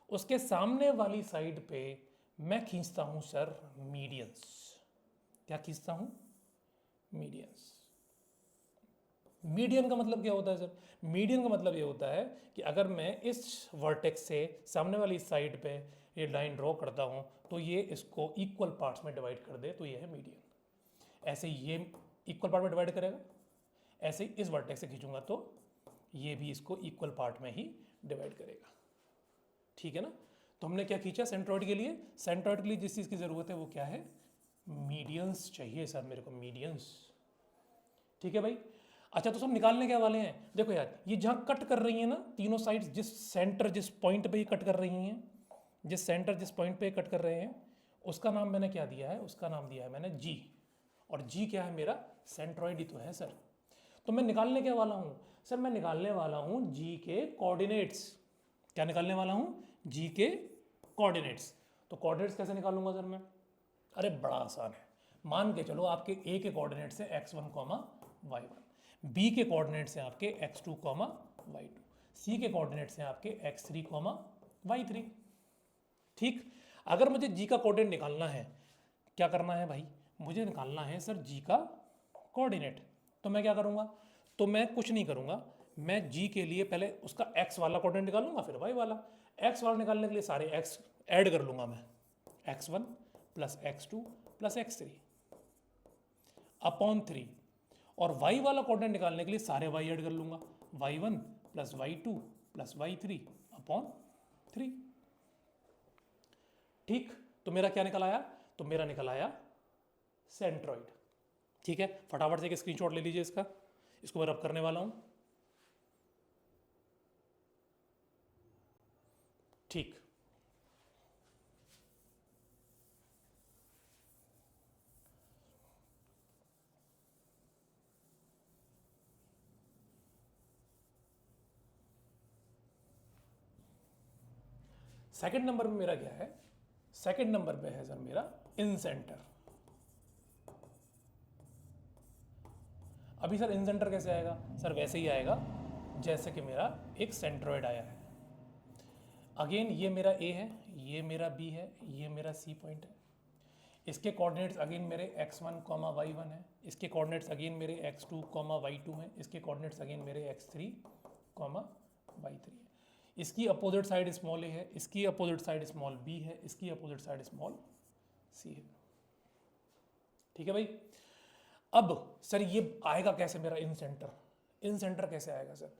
उसके सामने वाली साइड पे मैं खींचता हूं सर मीडियंस। क्या खींचता हूं? मीडियंस। मीडियन का मतलब क्या होता है सर? मीडियन का मतलब ये होता है कि अगर मैं इस वर्टेक्स से सामने वाली साइड पे ये लाइन ड्रॉ करता हूं तो ये इसको इक्वल पार्ट्स में डिवाइड कर दे, तो ये है मीडियन। ऐसे ये इक्वल पार्ट में डिवाइड करेगा, ऐसे ही इस वर्टेक्स से खींचूंगा तो ये भी इसको इक्वल पार्ट में ही डिवाइड करेगा। ठीक है ना? तो हमने क्या खींचा सेंट्रॉइड के लिए? सेंट्रॉइड के लिए जिस चीज़ की ज़रूरत है वो क्या है? मीडियंस चाहिए सर मेरे को, मीडियंस। ठीक है भाई। अच्छा, तो सब निकालने क्या वाले हैं? देखो यार, ये जहाँ कट कर रही है ना तीनों साइड्स, जिस सेंटर जिस पॉइंट पे ये कट कर रही हैं, जिस सेंटर जिस पॉइंट पे कट कर रहे हैं, उसका नाम मैंने क्या दिया है? उसका नाम दिया है मैंने जी। और जी क्या है मेरा? सेंट्रॉइड ही तो है सर। तो मैं निकालने क्या वाला हूँ सर? मैं निकालने वाला हूँ जी के कोऑर्डिनेट्स। क्या निकालने वाला हूँ? जी के कोऑर्डिनेट्स। तो कोऑर्डिनेट्स कैसे निकालूंगा सर मैं? अरे बड़ा आसान है। मान के चलो आपके ए के कोऑर्डिनेट्स है x1, y1, बी के कोऑर्डिनेट्स हैं आपके x2, y2, सी के कोऑर्डिनेट्स हैं आपके x3, y3। ठीक। अगर मुझे जी का कोऑर्डिनेट निकालना है, क्या करना है भाई? मुझे निकालना है सर जी का कोऑर्डिनेट। तो मैं क्या करूँगा? तो मैं कुछ नहीं करूँगा, मैं जी के लिए पहले उसका x वाला कोऑर्डिनेट निकालूंगा, फिर y वाला। x वाला निकालने के लिए सारे x ऐड कर लूँगा मैं, x1 plus x2 plus x3 upon 3। और y वाला कोऑर्डिनेट निकालने के लिए सारे y ऐड कर लूँगा, y1 plus y2 plus y3 upon 3। ठीक। तो मेरा क्या निकल आया? तो मेरा निकल आया सेंट्रॉइड। ठीक है, फटाफट से एक स्क्रीनशॉट ले लीजिए इसका, इसको मैं रब करने वाला हूं। ठीक। सेकंड नंबर पे मेरा क्या है? सेकंड नंबर पे है सर मेरा इन सेंटर। अभी सर इन सेंटर कैसे आएगा? सर वैसे ही आएगा जैसे कि मेरा एक सेंट्रॉइड आया है। अगेन ये मेरा ए है, ये मेरा बी है, ये मेरा सी पॉइंट है। इसके कोऑर्डिनेट्स अगेन मेरे x1, y1 है। इसके कोऑर्डिनेट्स अगेन मेरे x2, y2 हैं। इसके कोऑर्डिनेट्स अगेन मेरे x3, y3 है। इसकी अपोजिट साइड स्मॉल ए है, इसकी अपोजिट साइड स्मॉल बी है, इसकी अपोजिट साइड स्मॉल सी है। ठीक है भाई। अब सर ये आएगा कैसे मेरा इन सेंटर? इन सेंटर कैसे आएगा सर?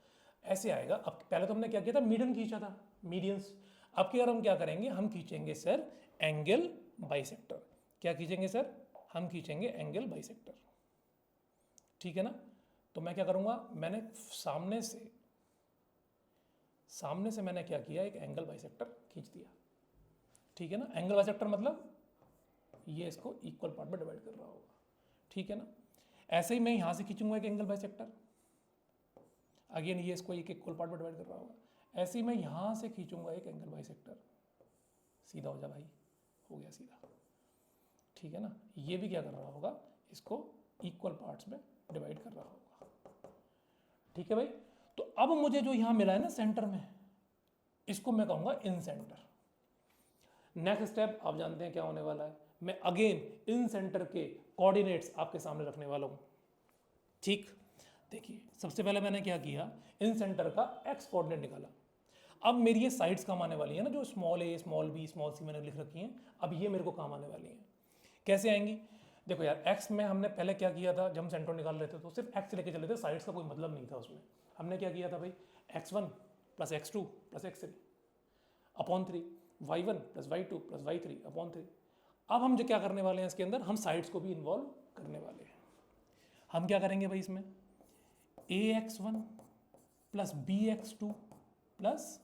ऐसे आएगा। अब पहले तो हमने क्या किया था? मीडियन खींचा था, मीडियंस। अब की बार हम क्या करेंगे? हम खींचेंगे सर एंगल बाइसेक्टर। क्या खींचेंगे सर? हम खींचेंगे एंगल बाइसेक्टर। ठीक है ना? तो मैं क्या करूंगा? मैंने सामने से मैंने क्या किया? एक एंगल बाइसेक्टर खींच दिया। ठीक है ना? एंगल बाइसेक्टर मतलब ये इसको इक्वल पार्ट में डिवाइड कर रहा होगा। ठीक है ना? ऐसे ही मैं यहां से खींचूंगा एक एंगल बाइसेक्टर, अगेन ये इसको एक इक्वल पार्ट में डिवाइड कर रहा होगा। ऐसे ही मैं यहां से खींचूंगा एक एंगल बाइसेक्टर, सीधा हो जा भाई, हो गया सीधा। ठीक है ना? ये भी क्या कर रहा होगा? इसको इक्वल पार्ट्स में डिवाइड कर रहा होगा। ठीक है भाई। तो अब मुझे जो यहां मिला है ना सेंटर में, इसको मैं कहूंगा इन सेंटर। नेक्स्ट स्टेप आप जानते हैं क्या होने वाला है? मैं अगेन इन सेंटर के कोऑर्डिनेट्स आपके सामने रखने वाला हूं। ठीक। देखिए, सबसे पहले मैंने क्या किया? इन सेंटर का एक्स कोऑर्डिनेट निकाला। अब मेरी ये साइड्स काम आने वाली है ना, जो स्मॉल ए, स्मॉल बी, स्मॉल सी मैंने लिख रखी हैं, अब ये मेरे को काम आने वाली हैं। कैसे आएंगी? देखो यार, एक्स में हमने पहले क्या किया था? जब हम सेंटर निकाल रहे थे तो सिर्फ एक्स लेके चले थे, साइड्स का कोई मतलब नहीं था उसमें। हमने क्या किया था भाई? x1 plus x2 plus x3 upon 3, y1 plus y2 plus y3 upon 3। अब हम जो क्या करने वाले हैं इसके अंदर, हम साइड्स को भी इन्वॉल्व करने वाले हैं। हम क्या करेंगे भाई इसमें? ax1 plus bx2 plus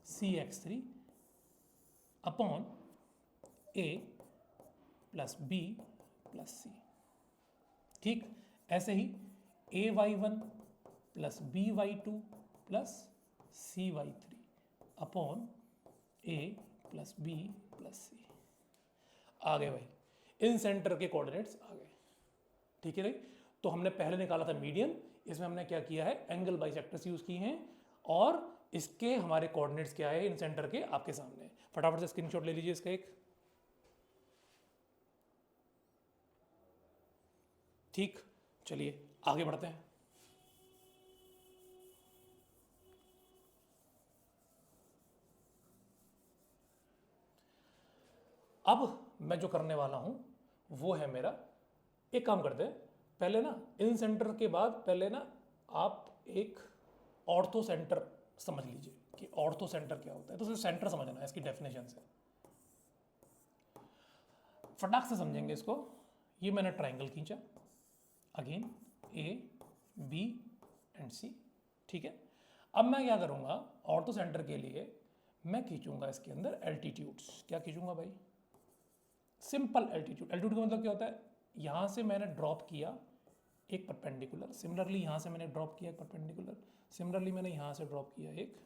cx3 upon a plus b plus c। ठीक। ऐसे ही ay1 plus by2 plus cy3 upon a plus b plus c। आ गए भाई, इन सेंटर के कोऑर्डिनेट्स आ गए। ठीक है भाई। तो हमने पहले निकाला था मीडियन, इसमें हमने क्या किया है? एंगल बाइसेक्टर्स यूज किए हैं, और इसके हमारे कोऑर्डिनेट्स क्या है इन सेंटर के आपके सामने। फटाफट से स्क्रीनशॉट ले लीजिए इसका एक। ठीक, चलिए आगे बढ़ते हैं। अब मैं जो करने वाला हूं वो है मेरा, एक काम करते हैं पहले ना, इन सेंटर के बाद पहले ना आप एक ऑर्थो सेंटर समझ लीजिए कि ऑर्थो सेंटर क्या होता है। तो सिर्फ सेंटर समझना है, इसकी डेफिनेशन से फटाक से समझेंगे इसको। ये मैंने ट्राइंगल खींचा, अगेन ए बी एंड सी, ठीक है। अब मैं क्या करूंगा, ऑर्थो सेंटर के लिए मैं खींचूंगा इसके अंदर एल्टीट्यूड्स। क्या खींचूंगा भाई, सिंपल एल्टीट्यूड। एल्टीट्यूड का मतलब क्या होता है, यहां से मैंने ड्रॉप किया एक परपेंडिकुलर, सिमिलरली यहां से मैंने ड्रॉप किया एक परपेंडिकुलर, सिमिलरली मैंने यहां से ड्रॉप किया एक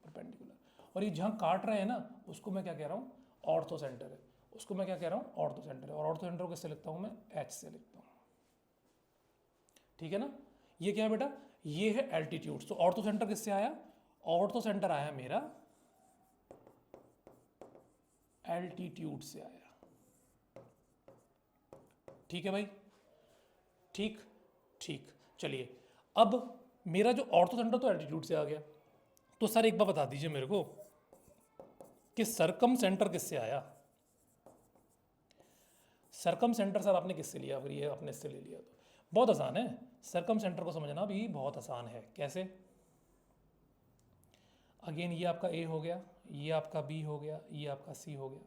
परपेंडिकुलर, और ये जहां काट रहे हैं ना उसको मैं क्या कह रहा हूं, ऑर्थो सेंटर है। उसको मैं क्या कह रहा हूं, ऑर्थो सेंटर है। और ऑर्थो सेंटर को किससे लिखता हूं मैं, एच से लिखता हूं, ठीक है ना। ये क्या है बेटा, ये है एल्टीट्यूड। तो ऑर्थो सेंटर किससे आया, ऑर्थो सेंटर आया मेरा एल्टीट्यूड से आया, ठीक है भाई, ठीक ठीक। चलिए अब मेरा जो ऑर्थो सेंटर तो एल्टीट्यूड से आ गया, तो सर एक बार बता दीजिए मेरे को कि सरकम सेंटर किससे आया। सरकम सेंटर सर आपने किससे लिया, अगर ये आपने इससे ले लिया तो बहुत आसान है। सरकम सेंटर को समझना भी बहुत आसान है। कैसे, अगेन ये आपका ए हो गया, ये आपका बी हो गया, ये आपका सी हो गया,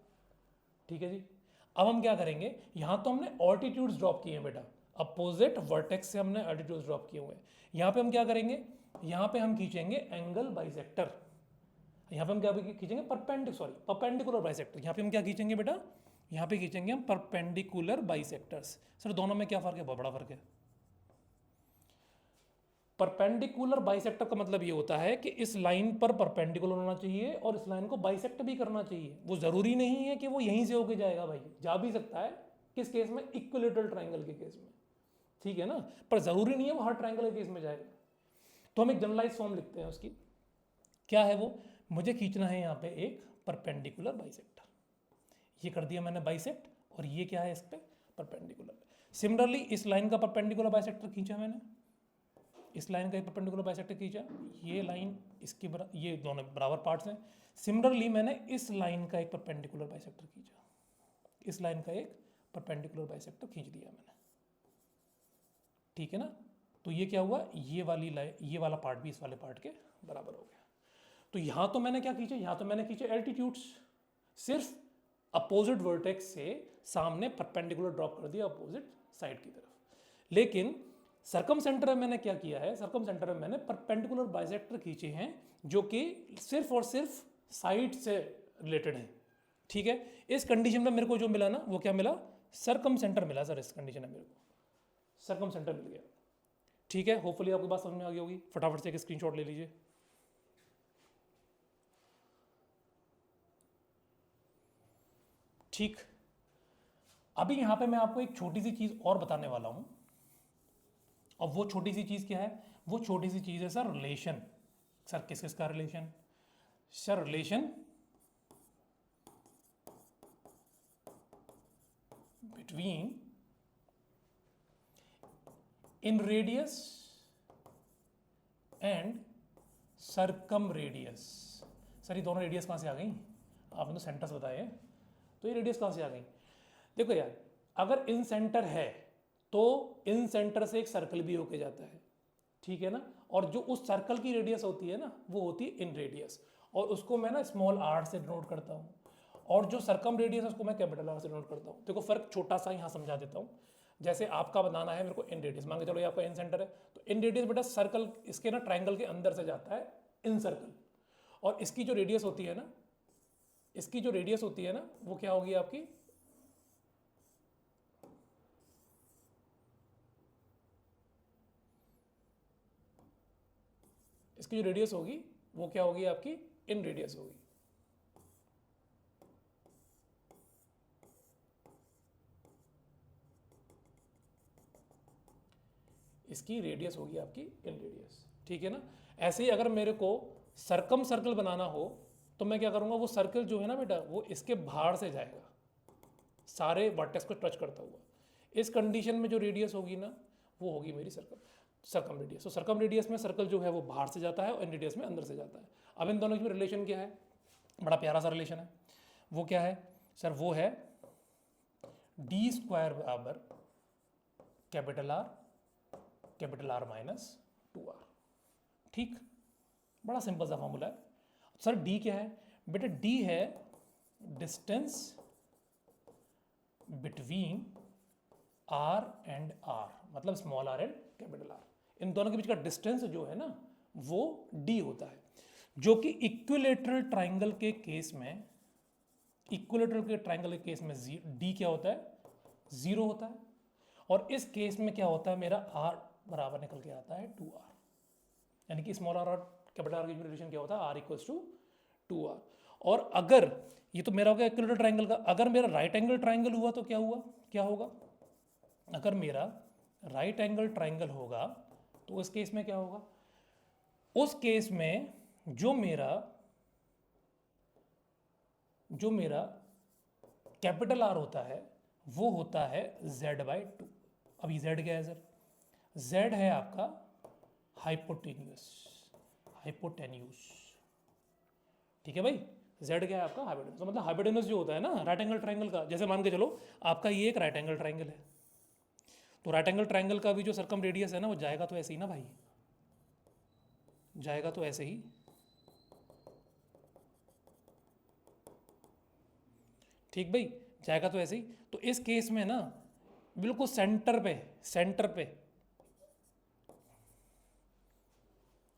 ठीक है जी। अब हम क्या करेंगे, यहां तो हमने ऑल्टीट्यूड्स ड्रॉप किए हैं बेटा, अपोजिट वर्टेक्स से हमने ऑल्टीट्यूड्स ड्रॉप किए हुए हैं। यहां पे हम क्या करेंगे, यहां पे हम खींचेंगे एंगल बाइसेक्टर। यहां पे हम क्या खींचेंगे, परपेंडिकुलर बाइसेक्टर। यहां पे हम क्या खींचेंगे बेटा, यहां पे खींचेंगे हम परपेंडिकुलर बाइसेक्टर्स। सर दोनों में क्या फर्क है, बहुत बड़ा फर्क है। परपेंडिकुलर बाइसेक्टर का मतलब ये होता है कि इस लाइन पर परपेंडिकुलर होना चाहिए और इस लाइन को बाइसेक्ट भी करना चाहिए। वो जरूरी नहीं है कि वो यहीं से होके जाएगा भाई, जा भी सकता है। किस केस में, इक्विलेटरल ट्रायंगल के केस में, ठीक है ना, पर जरूरी नहीं है वो हर ट्रायंगल के केस में जाएगा। तो हम एक जनरलाइज फॉर्म लिखते हैं उसकी, क्या है वो, मुझे खींचना है यहाँ पे एक परपेंडिकुलर बाइसेक्टर। ये कर दिया मैंने बाइसेक्ट, और ये क्या है इस पे परपेंडिकुलर। सिमिलरली इस लाइन का परपेंडिकुलर बाइसेक्टर खींचा मैंने, इस लाइन का एक परपेंडिकुलर बाइसेक्टर खींचा, ये लाइन इसकी ये दोनों बराबर पार्ट्स हैं। सिमिलरली मैंने इस लाइन का एक परपेंडिकुलर बाइसेक्टर खींचा, इस लाइन का एक परपेंडिकुलर बाइसेक्टर खींच दिया मैंने, ठीक है ना। तो ये क्या हुआ, ये वाली लाइन, ये वाला पार्ट भी इस वाले पार्ट के बराबर हो गया। तो यहां तो मैंने क्या खींचा, यहां तो मैंने खींचे एल्टीट्यूड्स, सिर्फ अपोजिट वर्टेक्स से सामने परपेंडिकुलर ड्रॉप कर दिया अपोजिट साइड की तरफ। लेकिन सरकम सेंटर में मैंने क्या किया है, सरकम सेंटर में मैंने परपेंडिकुलर बाइसेक्टर खींचे हैं जो कि सिर्फ और सिर्फ साइड से रिलेटेड हैं, ठीक है। इस कंडीशन में मेरे को जो मिला ना, वो क्या मिला, सरकम सेंटर मिला सर। इस कंडीशन में मेरे को सरकम सेंटर मिल गया, ठीक है। होपफुली आपको बात समझ में आ गई होगी। फटाफट से एक स्क्रीनशॉट ले लीजिए। ठीक, अभी यहां पे मैं आपको एक छोटी सी चीज और बताने वाला हूं, और वो छोटी सी चीज क्या है, वो छोटी सी चीज है सर रिलेशन। सर किस किस का relation, sir relation between inradius and circumradius. Sir ये दोनों रेडियस कहां से आ गई, आपने तो सेंटर्स बताए हैं, तो ये रेडियस कहां से आ गई। देखो यार, अगर इन सेंटर है तो इन सेंटर से एक सर्कल भी होके जाता है, ठीक है ना। और जो उस सर्कल की रेडियस होती है ना, वो होती है इन रेडियस, और उसको मैं ना स्मॉल आर से डिनोट करता हूँ, और जो सरकम रेडियस है उसको मैं कैपिटल आर से डिनोट करता हूँ। देखो फर्क छोटा सा यहाँ समझा देता हूँ। जैसे आपका बताना है मेरे को इन रेडियस, मान के चलो ये आपका इन सेंटर है, तो इन रेडियस बेटा सर्कल इसके ना ट्राइंगल के अंदर से जाता है इन सर्कल, और इसकी जो रेडियस होती है ना, इसकी जो रेडियस होती है ना, वो क्या होगी आपकी, इसकी जो रेडियस होगी वो क्या होगी आपकी, इन रेडियस होगी। इसकी रेडियस होगी आपकी इन रेडियस, ठीक है ना। ऐसे ही अगर मेरे को सरकम सर्कल बनाना हो तो मैं क्या करूंगा, वो सर्कल जो है ना बेटा, वो इसके बाहर से जाएगा, सारे वर्टेक्स को टच करता हुआ। इस कंडीशन में जो रेडियस होगी ना वो होगी मेरी सर्कम रेडियस। तो सर्कम रेडियस में सर्कल जो है वो बाहर से जाता है और इन रेडियस में अंदर से जाता है। अब इन दोनों की रिलेशन क्या है, बड़ा प्यारा सा रिलेशन है। वो क्या है सर, वो है डी स्क्वायर बराबर कैपिटल आर माइनस 2r। ठीक, बड़ा सिंपल सा फॉर्मूला है। सर डी क्या है बेटा, डी है distance between R and R, मतलब small R and capital R. इन दोनों के बीच का डिस्टेंस जो है ना वो डी होता है, जो कि इक्विलेटरल ट्राइंगल के केस में, डी क्या होता है, 0 होता है। और इस केस में क्या होता है, मेरा आर बराबर निकल के आता है 2r, यानी कि स्मॉल आर और कैपिटल आर की रिलेशन क्या होता है, r इक्वल्स टू 2r। और अगर ये तो मेरा हो गया इक्विलेटरल ट्राइंगल का, अगर मेरा राइट एंगल ट्राइंगल हुआ तो क्या होगा, अगर मेरा राइट एंगल ट्राइंगल होगा तो उस केस में क्या होगा, उस केस में जो मेरा कैपिटल आर होता है वो होता है z/2। अब ये z क्या है सर, z है आपका हाइपोटेन्यूस। ठीक है भाई, z क्या है आपका हाइपोटेन्यूस। तो मतलब हाइपोटेन्यूस जो होता है ना राइट एंगल ट्राइंगल का, जैसे मान के चलो आपका ये एक राइट एंगल ट्राइंगल है, तो राइट एंगल ट्राइंगल का भी जो सर्कम रेडियस है ना वो जाएगा तो ऐसे ही ना भाई, जाएगा तो ऐसे ही। ठीक भाई, जाएगा तो ऐसे ही। तो इस केस में ना बिल्कुल सेंटर पे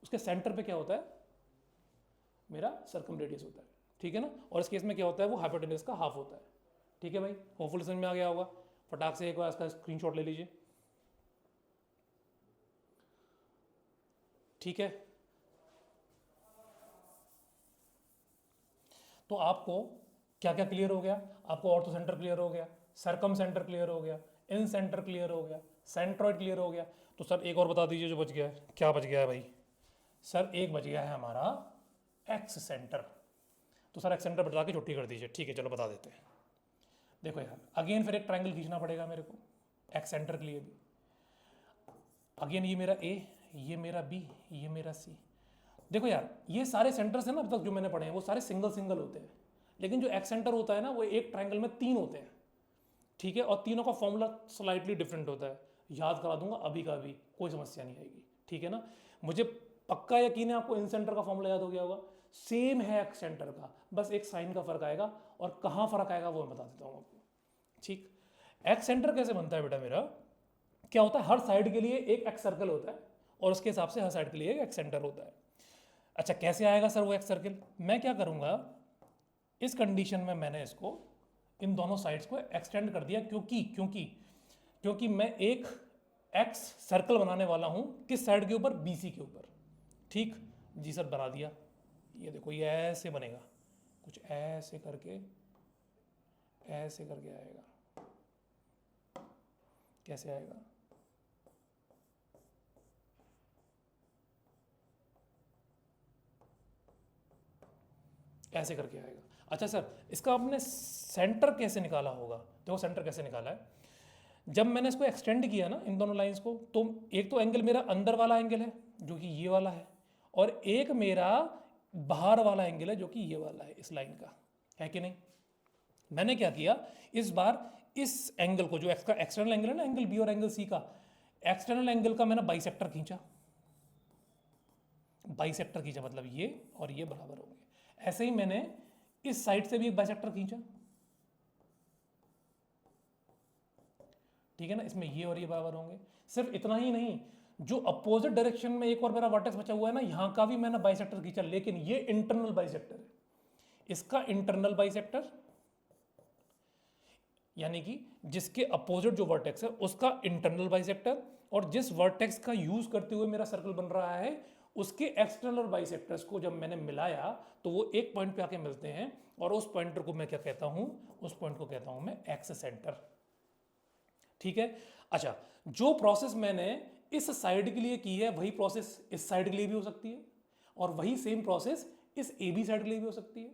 उसके सेंटर पे क्या होता है, मेरा सर्कम रेडियस होता है। ठीक है ना, और इस केस में क्या होता है, वो हाइपोटेन्यूस का हाफ होता है। ठीक है भाई, होपफुल समझ में आ गया होगा। फटाक से एक बार इसका स्क्रीनशॉट ले लीजिए। ठीक है, तो आपको क्या क्या क्लियर हो गया, आपको ऑर्थो सेंटर क्लियर हो गया, सर्कम सेंटर क्लियर हो गया, इन सेंटर क्लियर हो गया, सेंट्रॉइड क्लियर हो गया। तो सर एक और बता दीजिए जो बच गया है, क्या बच गया है भाई, सर एक बच गया है हमारा एक्स सेंटर। तो सर एक्स सेंटर बता के छुट्टी कर दीजिए। ठीक है चलो बता देते हैं। देखो यार अगेन फिर एक ट्राइंगल खींचना पड़ेगा मेरे को एक्स सेंटर के लिए भी। अगेन ये मेरा ए, ये मेरा बी, ये मेरा सी। देखो यार ये सारे सेंटर्स हैं ना अब तक जो मैंने पढ़े हैं वो सारे सिंगल होते हैं, लेकिन जो एक्स सेंटर होता है ना वो एक ट्राइंगल में 3 होते हैं। ठीक है, और तीनों का फॉर्मूला स्लाइटली डिफरेंट होता है, याद करा दूंगा अभी का अभी, कोई समस्या नहीं आएगी। ठीक है ना, मुझे पक्का यकीन है आपको इन सेंटर का फॉर्मूला याद हो गया होगा, सेम है एक्स सेंटर का, बस एक साइन का फर्क आएगा, और कहाँ फर्क आएगा वो मैं बता देता हूँ आपको। ठीक, एक्स सेंटर कैसे बनता है बेटा मेरा, क्या होता है, हर साइड के लिए एक एक्स सर्कल होता है और उसके हिसाब से हर साइड के लिए एक एक्स सेंटर होता है। अच्छा कैसे आएगा सर वो एक्स सर्कल, मैं क्या करूँगा, इस कंडीशन में मैंने इसको इन दोनों साइड्स को एक्सटेंड कर दिया, क्योंकि मैं एक एक्स सर्कल बनाने वाला हूं किस साइड के ऊपर, बीसी के ऊपर। ठीक जी सर बना दिया। ये देखो ये ऐसे बनेगा, कुछ ऐसे करके आएगा। कैसे आएगा, ऐसे करके आएगा। अच्छा सर इसका आपने सेंटर कैसे निकाला होगा, देखो सेंटर कैसे निकाला है, जब मैंने इसको एक्सटेंड किया ना इन दोनों लाइंस को, तो एक तो एंगल मेरा अंदर वाला एंगल है जो कि ये वाला है, और एक मेरा बाहर वाला एंगल है जो कि ये वाला है, इस लाइन का है कि नहीं। मैंने क्या किया, इस बार इस एंगल को जो एक्स का एक्सटर्नल एंगल है ना, एंगल बी और एंगल सी का, एक्सटर्नल एंगल का मैंने बाइसेक्टर खींचा, मतलब ये और ये बराबर होंगे। ऐसे ही मैंने इस साइड से भी एक बाइसेक्टर खींचा। ठीक है ना, इसमें ये और ये बराबर होंगे। सिर्फ इतना ही नहीं, जो अपोजिट डायरेक्शन में एक और मेरा वर्टेक्स बचा हुआ है ना, यहां का भी मैंने बाइसेक्टर खींचा, लेकिन ये इंटरनल बाइसेक्टर है, इसका इंटरनल बाइसेक्टर, यानी कि जिसके अपोजिट जो वर्टेक्स है उसका इंटरनल बाइसेक्टर, और जिस वर्टेक्स का यूज करते हुए मेरा सर्कल बन रहा है उसके एक्सटर्नल बाइसेक्टर्स को जब मैंने मिलाया तो वो एक पॉइंट पे आके मिलते हैं, और उस पॉइंटर को मैं क्या कहता हूं, उस पॉइंट को कहता हूं मैं एक्स सेंटर। ठीक है, अच्छा जो प्रोसेस मैंने इस साइड के लिए की है वही प्रोसेस इस साइड के लिए भी हो सकती है, और वही सेम प्रोसेस इस ए बी साइड के लिए भी हो सकती है।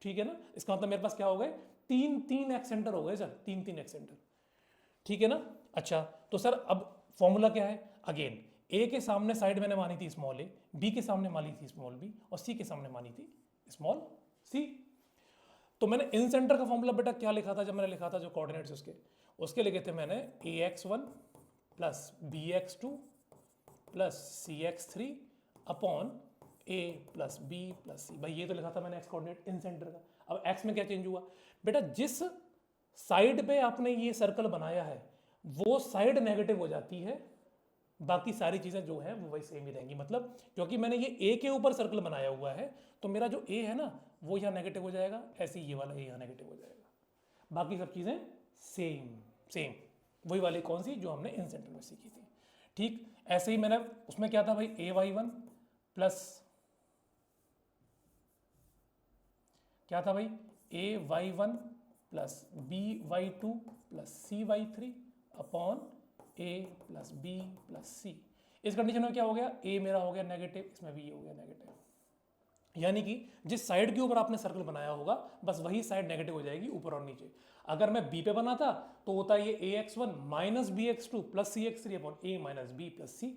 ठीक है ना, इसका मतलब मेरे पास क्या हो गए, तीन एक्स सेंटर हो गए सर, तीन एक्स सेंटर। ठीक है ना। अच्छा, तो सर अब फॉर्मूला क्या है, अगेन ए के सामने साइड मैंने मानी थी स्मॉल ए, बी के सामने मानी थी स्मॉल बी, और सी के सामने मानी थी स्मॉल सी। तो मैंने इन सेंटर का फॉर्मूला बेटा क्या लिखा था, जब मैंने लिखा था जो कोऑर्डिनेट्स उसके लिखे थे मैंने ax1 plus bx2 plus cx3 upon a plus b plus c। भाई ये तो लिखा था मैंने एक्स कोऑर्डिनेट इन सेंटर का। अब x में क्या चेंज हुआ बेटा, जिस साइड पे आपने ये सर्कल बनाया है वो साइड नेगेटिव हो जाती है, बाकी सारी चीज़ें जो है वो वही सेम ही रहेंगी। मतलब क्योंकि मैंने ये ए के ऊपर सर्कल बनाया हुआ है तो मेरा जो ए है ना वो यहाँ नेगेटिव हो जाएगा, ऐसे ही ये वाला ए यहाँ नेगेटिव हो जाएगा, बाकी सब चीज़ें सेम सेम वही वाली कौन सी जो हमने इन सेंटर में सीखी थी। ठीक ऐसे ही मैंने उसमें क्या था भाई, ay1 प्लस क्या था भाई, ay1 plus by2 plus cy3 upon a plus b plus c। इस कंडीशन में क्या हो गया, a मेरा हो गया नेगेटिव, इसमें भी ये हो गया नेगेटिव, यानी कि जिस साइड के ऊपर आपने सर्कल बनाया होगा बस वही साइड नेगेटिव हो जाएगी ऊपर और नीचे। अगर मैं b पे बनाता तो होता ये ax1 minus bx2 plus cx3 upon a minus b plus c।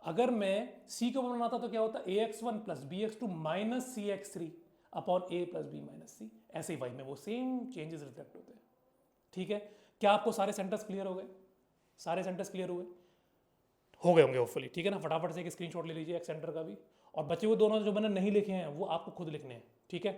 अगर मैं c के ऊपर बनाता तो क्या होता, ax1 plus bx2 minus cx3 upon a plus b minus c। ऐसे ही y में वो सेम चेंजेस रिफ्लेक्ट होते हैं। ठीक है, क्या आपको सारे सेंटर्स क्लियर हो गए, सारे सेंटर्स क्लियर हुए हो गए होंगे होपफुली। ठीक है ना, फटाफट से एक स्क्रीनशॉट ले लीजिए एक सेंटर का भी, और बचे हुए दोनों जो मैंने नहीं लिखे हैं वो आपको खुद लिखने हैं। ठीक है,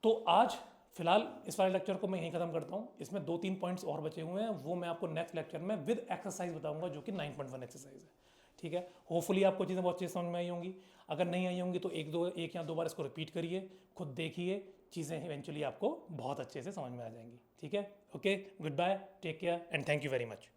तो आज फिलहाल इस वाले लेक्चर को मैं यहीं खत्म करता हूँ। इसमें 2-3 पॉइंट्स और बचे हुए हैं, वो मैं आपको नेक्स्ट लेक्चर में विद एक्सरसाइज बताऊंगा जो कि 9.1 एक्सरसाइज है। ठीक है, होपफुली आपको चीज़ें बहुत अच्छी समझ में आई होंगी। अगर नहीं आई होंगी तो एक या दो बार इसको रिपीट करिए, खुद देखिए, चीज़ें इवेंचुअली आपको बहुत अच्छे से समझ में आ जाएंगी। ठीक है, okay, good bye, take care and thank you very much.